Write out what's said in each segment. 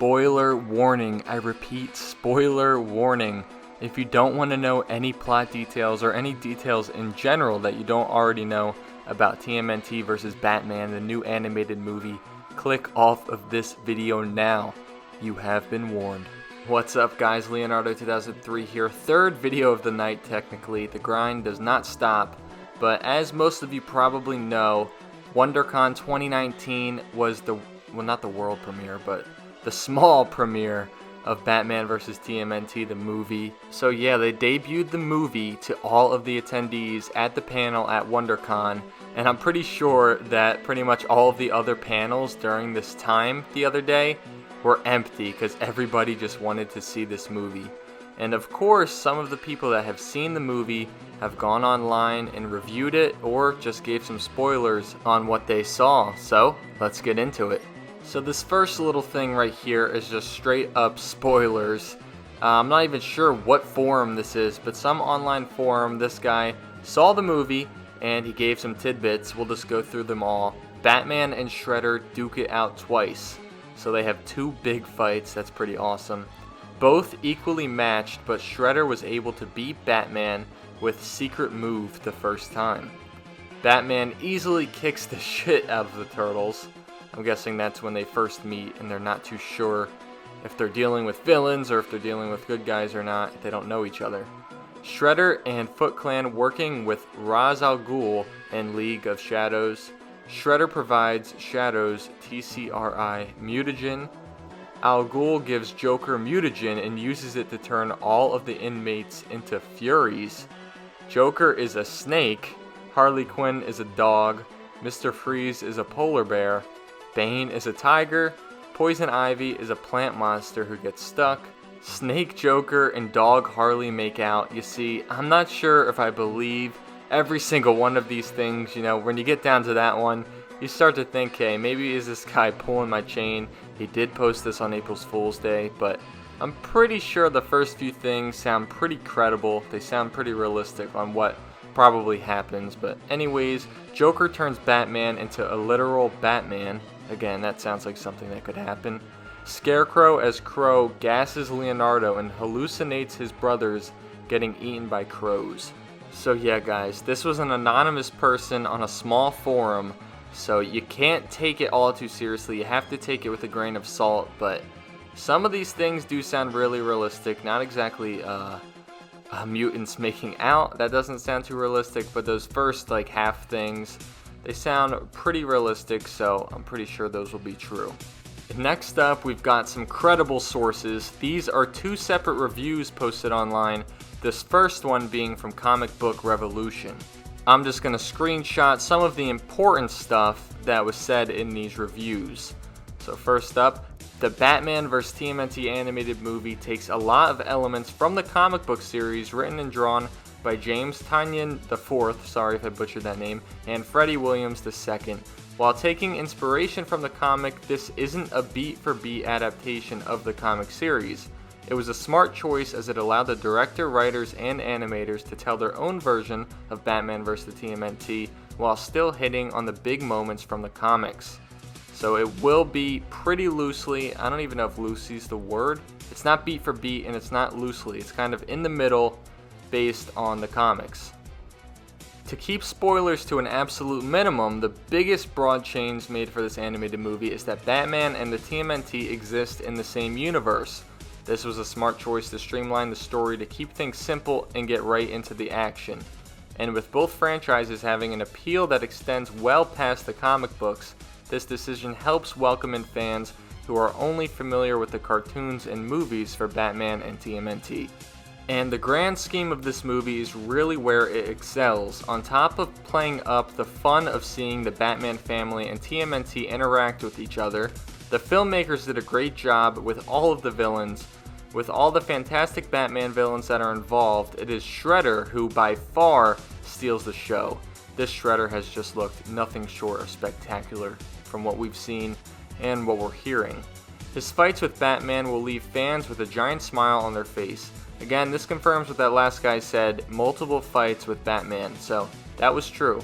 Spoiler warning. I repeat, spoiler warning. If you don't want to know any plot details or any details in general that you don't already know about TMNT versus Batman, the new animated movie, click off of this video now. You have been warned. What's up, guys? Leonardo 2003 here. Third video of the night, technically. The grind does not stop. But as most of you probably know, Wondercon 2019 was not the world premiere, but the small premiere of Batman vs. TMNT, the movie. So yeah, they debuted the movie to all of the attendees at the panel at Wondercon, and I'm pretty sure that pretty much all of the other panels during this time the other day were empty because everybody just wanted to see this movie. And of course, some of the people that have seen the movie have gone online and reviewed it or just gave some spoilers on what they saw. So let's get into it. So this first little thing right here is just straight up spoilers. I'm not even sure what forum this is, but some online forum, this guy saw the movie and he gave some tidbits. We'll just go through them all. Batman and Shredder duke it out twice. So they have two big fights. That's pretty awesome. Both equally matched, but Shredder was able to beat Batman with secret move the first time. Batman easily kicks the shit out of the Turtles. I'm guessing that's when they first meet and they're not too sure if they're dealing with villains or if they're dealing with good guys or not. They don't know each other. Shredder and Foot Clan working with Ra's al Ghul and League of Shadows. Shredder provides Shadows TCRI mutagen. Al Ghul gives Joker mutagen and uses it to turn all of the inmates into Furies. Joker is a snake. Harley Quinn is a dog. Mr. Freeze is a polar bear. Bane is a tiger. Poison Ivy is a plant monster who gets stuck. Snake Joker and Dog Harley make out. You see, I'm not sure if I believe every single one of these things. You know, when you get down to that one, you start to think, hey, maybe is this guy pulling my chain? He did post this on April Fool's Day, but I'm pretty sure the first few things sound pretty credible. They sound pretty realistic on what probably happens. But anyways, Joker turns Batman into a literal Batman. Again, that sounds like something that could happen. Scarecrow as Crow gasses Leonardo and hallucinates his brothers getting eaten by crows. So yeah, guys, this was an anonymous person on a small forum, so you can't take it all too seriously. You have to take it with a grain of salt, but some of these things do sound really realistic. Not exactly mutants making out. That doesn't sound too realistic, but those first like half things, they sound pretty realistic, so I'm pretty sure those will be true. Next up, we've got some credible sources. These are two separate reviews posted online, this first one being from Comic Book Revolution. I'm just going to screenshot some of the important stuff that was said in these reviews. So first up, the Batman vs. TMNT animated movie takes a lot of elements from the comic book series written and drawn by James Tynion IV, sorry if I butchered that name, and Freddie Williams II. While taking inspiration from the comic, this isn't a beat-for-beat adaptation of the comic series. It was a smart choice as it allowed the director, writers, and animators to tell their own version of Batman vs. TMNT while still hitting on the big moments from the comics. So it will be pretty loosely, I don't even know if loosely's the word. It's not beat for beat and it's not loosely. It's kind of in the middle based on the comics. To keep spoilers to an absolute minimum, the biggest broad change made for this animated movie is that Batman and the TMNT exist in the same universe. This was a smart choice to streamline the story to keep things simple and get right into the action. And with both franchises having an appeal that extends well past the comic books, this decision helps welcome in fans who are only familiar with the cartoons and movies for Batman and TMNT. And the grand scheme of this movie is really where it excels. On top of playing up the fun of seeing the Batman family and TMNT interact with each other, the filmmakers did a great job with all of the villains. With all the fantastic Batman villains that are involved, it is Shredder who by far steals the show. This Shredder has just looked nothing short of spectacular from what we've seen and what we're hearing. His fights with Batman will leave fans with a giant smile on their face. Again, this confirms what that last guy said, multiple fights with Batman, so that was true.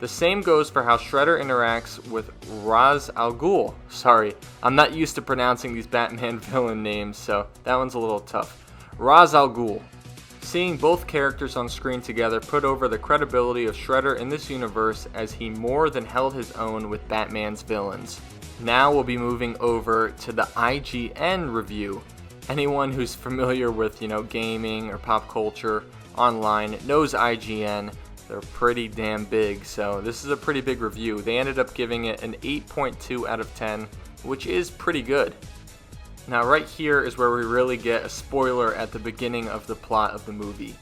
The same goes for how Shredder interacts with Ra's al Ghul. Sorry, I'm not used to pronouncing these Batman villain names, so that one's a little tough. Ra's al Ghul. Seeing both characters on screen together put over the credibility of Shredder in this universe, as he more than held his own with Batman's villains. Now we'll be moving over to the IGN review. Anyone who's familiar with, gaming or pop culture online knows IGN. They're pretty damn big, so this is a pretty big review. They ended up giving it an 8.2 out of 10, which is pretty good. Now right here is where we really get a spoiler at the beginning of the plot of the movie.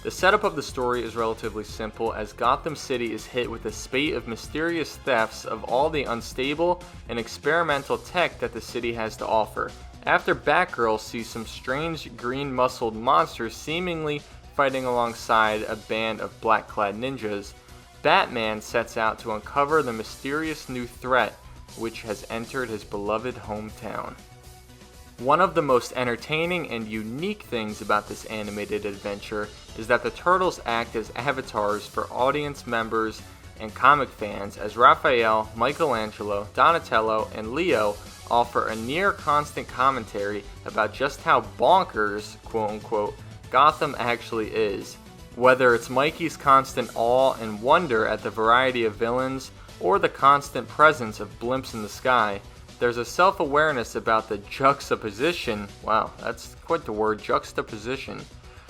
The setup of the story is relatively simple, as Gotham City is hit with a spate of mysterious thefts of all the unstable and experimental tech that the city has to offer. After Batgirl sees some strange green-muscled monsters seemingly fighting alongside a band of black-clad ninjas, Batman sets out to uncover the mysterious new threat which has entered his beloved hometown. One of the most entertaining and unique things about this animated adventure is that the Turtles act as avatars for audience members and comic fans, as Raphael, Michelangelo, Donatello, and Leo offer a near constant commentary about just how bonkers, quote-unquote, Gotham actually is. Whether it's Mikey's constant awe and wonder at the variety of villains, or the constant presence of blimps in the sky, there's a self-awareness about the juxtaposition, wow, that's quite the word, juxtaposition,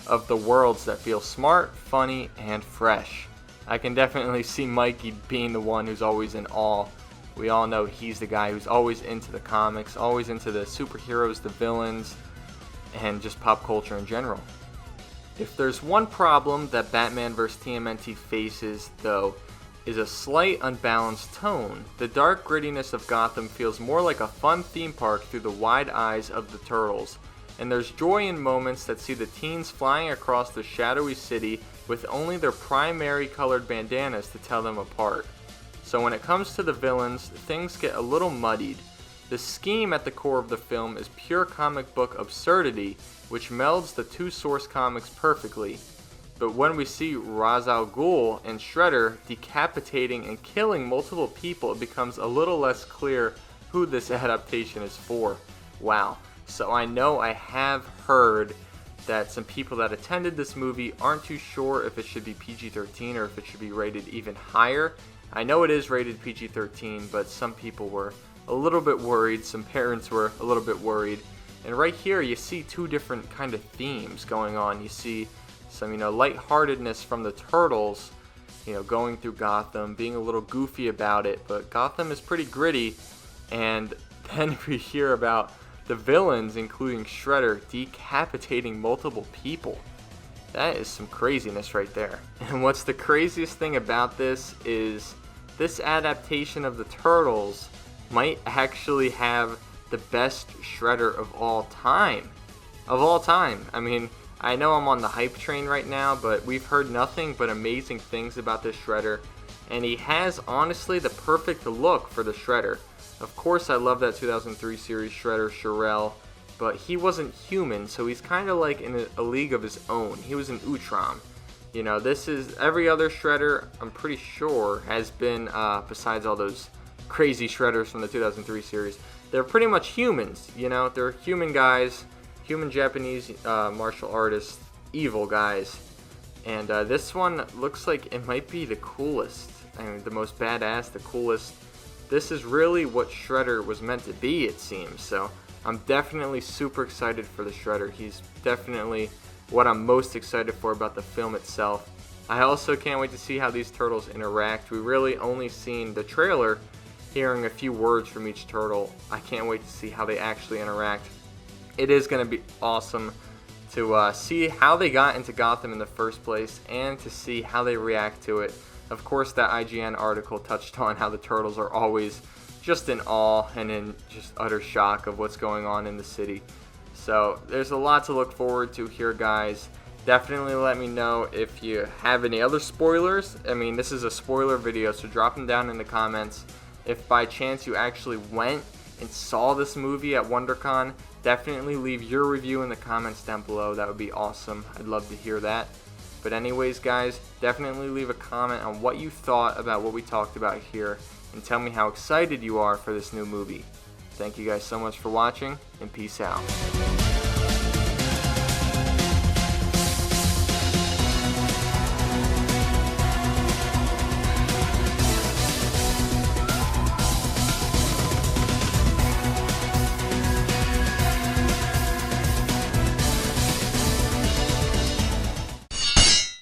of the worlds that feel smart, funny, and fresh. I can definitely see Mikey being the one who's always in awe. We all know he's the guy who's always into the comics, always into the superheroes, the villains, and just pop culture in general. If there's one problem that Batman vs. TMNT faces, though, is a slight unbalanced tone. The dark grittiness of Gotham feels more like a fun theme park through the wide eyes of the Turtles, and there's joy in moments that see the teens flying across the shadowy city with only their primary colored bandanas to tell them apart. So when it comes to the villains, things get a little muddied. The scheme at the core of the film is pure comic book absurdity, which melds the two source comics perfectly. But when we see Ra's al Ghul and Shredder decapitating and killing multiple people, it becomes a little less clear who this adaptation is for. Wow. So I know I have heard that some people that attended this movie aren't too sure if it should be PG-13 or if it should be rated even higher. I know it is rated PG-13, but some people were a little bit worried, some parents were a little bit worried. And right here you see two different kind of themes going on. You see some, lightheartedness from the Turtles, going through Gotham, being a little goofy about it, but Gotham is pretty gritty. And then we hear about the villains, including Shredder, decapitating multiple people. That is some craziness right there. And what's the craziest thing about this is this adaptation of the Turtles might actually have the best Shredder of all time. Of all time. I mean, I know I'm on the hype train right now, but we've heard nothing but amazing things about this Shredder, and he has honestly the perfect look for the Shredder. Of course, I love that 2003 series Shredder, Shirel, but he wasn't human, so he's kind of like in a league of his own. He was an Utrom. This is every other Shredder, I'm pretty sure, has been, besides all those crazy Shredders from the 2003 series, they're pretty much humans, they're human guys, human Japanese martial artists, evil guys. And this one looks like it might be the coolest, the most badass, the coolest. This is really what Shredder was meant to be, it seems. So I'm definitely super excited for the Shredder. He's definitely what I'm most excited for about the film itself. I also can't wait to see how these turtles interact. We really only seen the trailer, hearing a few words from each turtle. I can't wait to see how they actually interact. It is going to be awesome to see how they got into Gotham in the first place and to see how they react to it. Of course, that IGN article touched on how the Turtles are always just in awe and in just utter shock of what's going on in the city. So there's a lot to look forward to here, guys. Definitely let me know if you have any other spoilers. This is a spoiler video, so drop them down in the comments. If by chance you actually went and saw this movie at Wondercon, definitely leave your review in the comments down below. That would be awesome. I'd love to hear that. But anyways, guys, definitely leave a comment on what you thought about what we talked about here, and tell me how excited you are for this new movie. Thank you guys so much for watching, and peace out.